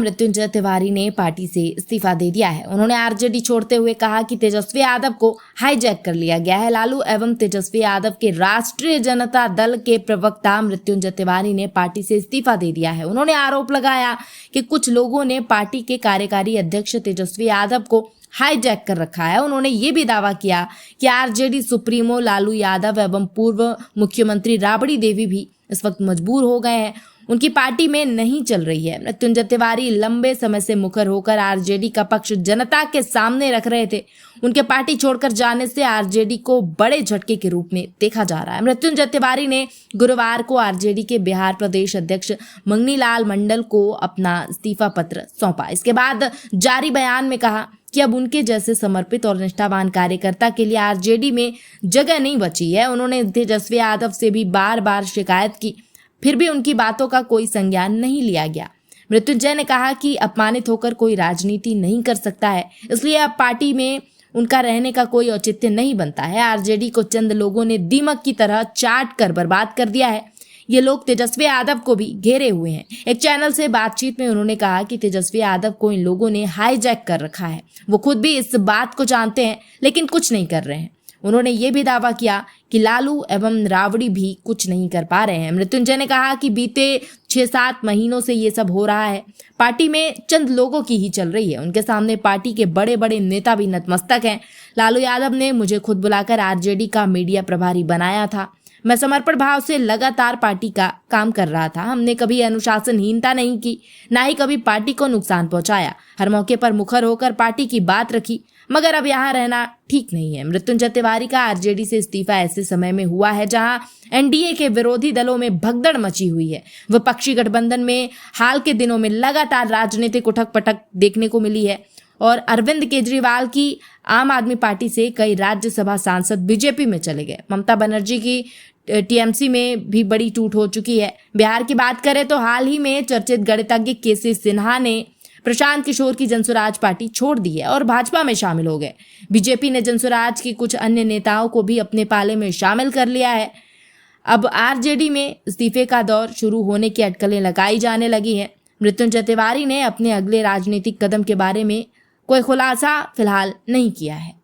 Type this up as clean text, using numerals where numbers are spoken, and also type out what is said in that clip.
मृत्युंजय तिवारी ने पार्टी से इस्तीफा दे दिया है। उन्होंने आरजेडी छोड़ते हुए कहा कि तेजस्वी यादव को हाईजैक कर लिया गया है। लालू एवं तेजस्वी यादव के राष्ट्रीय जनता दल के प्रवक्ता मृत्युंजय तिवारी ने पार्टी से इस्तीफा दे दिया है। उन्होंने आरोप लगाया कि कुछ लोगों ने पार्टी के कार्यकारी अध्यक्ष तेजस्वी यादव को हाईजैक कर रखा है। उन्होंने ये भी दावा किया कि आरजेडी सुप्रीमो लालू यादव एवं पूर्व मुख्यमंत्री राबड़ी देवी भी इस वक्त मजबूर हो गए हैं, उनकी पार्टी में नहीं चल रही है। मृत्युंजय तिवारी लंबे समय से मुखर होकर आरजेडी का पक्ष जनता के सामने रख रहे थे। उनके पार्टी छोड़कर जाने से आरजेडी को बड़े झटके के रूप में देखा जा रहा है। मृत्युंजय तिवारी ने गुरुवार को आरजेडी के बिहार प्रदेश अध्यक्ष मंगनीलाल मंडल को अपना इस्तीफा पत्र सौंपा। इसके बाद जारी बयान में कहा कि अब उनके जैसे समर्पित और निष्ठावान कार्यकर्ता के लिए आरजेडी में जगह नहीं बची है। उन्होंने तेजस्वी यादव से भी बार बार शिकायत की, फिर भी उनकी बातों का कोई संज्ञान नहीं लिया गया। मृत्युंजय ने कहा कि अपमानित होकर कोई राजनीति नहीं कर सकता है, इसलिए अब पार्टी में उनका रहने का कोई औचित्य नहीं बनता है। आरजेडी को चंद लोगों ने दीमक की तरह चाट कर बर्बाद कर दिया है। ये लोग तेजस्वी यादव को भी घेरे हुए हैं। एक चैनल से बातचीत में उन्होंने कहा कि तेजस्वी यादव को इन लोगों ने हाईजैक कर रखा है। वो खुद भी इस बात को जानते हैं, लेकिन कुछ नहीं कर रहे हैं। उन्होंने ये भी दावा किया कि लालू एवं राबड़ी भी कुछ नहीं कर पा रहे हैं। मृत्युंजय ने कहा कि बीते 6-7 महीनों से ये सब हो रहा है। पार्टी में चंद लोगों की ही चल रही है। उनके सामने पार्टी के बड़े बड़े नेता भी नतमस्तक हैं। लालू यादव ने मुझे खुद बुलाकर आरजेडी का मीडिया प्रभारी बनाया था। मैं समर्पण भाव से लगातार पार्टी का काम कर रहा था। हमने कभी अनुशासनहीनता नहीं की, ना ही कभी पार्टी को नुकसान पहुंचाया। हर मौके पर मुखर होकर पार्टी की बात रखी, मगर अब यहाँ रहना ठीक नहीं है। मृत्युंजय तिवारी का आरजेडी से इस्तीफा ऐसे समय में हुआ है जहां एनडीए के विरोधी दलों में भगदड़ मची हुई है। विपक्षी गठबंधन में हाल के दिनों में लगातार राजनीतिक उठक पटक देखने को मिली है और अरविंद केजरीवाल की आम आदमी पार्टी से कई राज्यसभा सांसद बीजेपी में चले गए। ममता बनर्जी की टीएमसी में भी बड़ी टूट हो चुकी है। बिहार की बात करें तो हाल ही में चर्चित गणितज्ञ केसी सिन्हा ने प्रशांत किशोर की जनसुराज पार्टी छोड़ दी है और भाजपा में शामिल हो गए। बीजेपी ने जनसुराज की कुछ अन्य नेताओं को भी अपने पाले में शामिल कर लिया है। अब आरजेडी में इस्तीफे का दौर शुरू होने की अटकलें लगाई जाने लगी हैं। मृत्युंजय तिवारी ने अपने अगले राजनीतिक कदम के बारे में कोई खुलासा फिलहाल नहीं किया है।